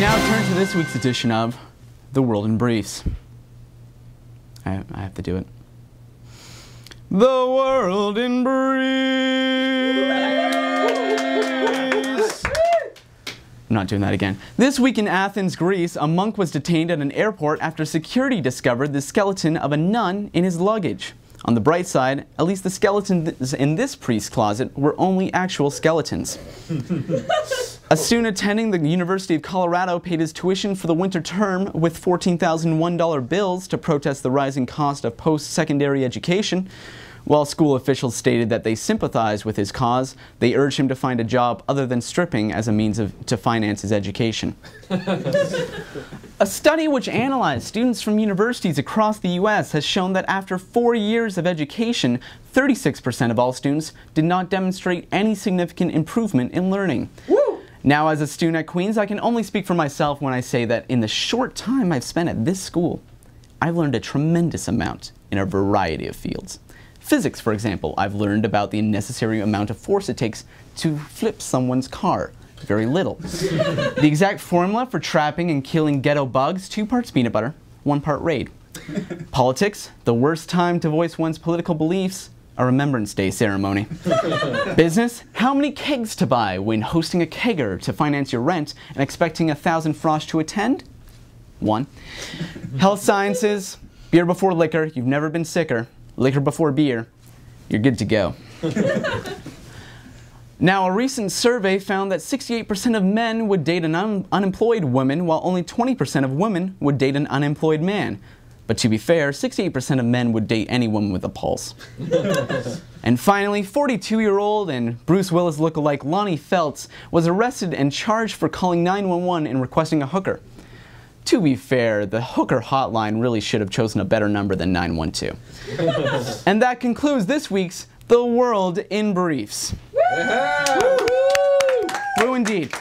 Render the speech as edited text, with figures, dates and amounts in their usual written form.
now turn to this week's edition of The World in Briefs. I have to do it. The World in Briefs. I'm not doing that again. This week in Athens, Greece, a monk was detained at an airport after security discovered the skeleton of a nun in his luggage. On the bright side, at least the skeletons in this priest's closet were only actual skeletons. A student attending the University of Colorado paid his tuition for the winter term with $14,001 bills to protest the rising cost of post-secondary education. While school officials stated that they sympathized with his cause, they urged him to find a job other than stripping as a means to finance his education. A study which analyzed students from universities across the U.S. has shown that after 4 years of education, 36% of all students did not demonstrate any significant improvement in learning. Woo! Now, as a student at Queens, I can only speak for myself when I say that in the short time I've spent at this school, I've learned a tremendous amount in a variety of fields. Physics, for example, I've learned about the necessary amount of force it takes to flip someone's car. Very little. The exact formula for trapping and killing ghetto bugs, 2 parts peanut butter, 1 part Raid. Politics, the worst time to voice one's political beliefs, a Remembrance Day ceremony. Business, how many kegs to buy when hosting a kegger to finance your rent and expecting 1,000 frosh to attend? 1. Health sciences, beer before liquor, you've never been sicker. Liquor before beer, you're good to go. Now, a recent survey found that 68% of men would date an unemployed woman, while only 20% of women would date an unemployed man. But to be fair, 68% of men would date any woman with a pulse. And finally, 42-year-old and Bruce Willis lookalike Lonnie Feltz was arrested and charged for calling 911 and requesting a hooker. To be fair, the hooker hotline really should have chosen a better number than 912. And that concludes this week's The World in Briefs. Woo indeed.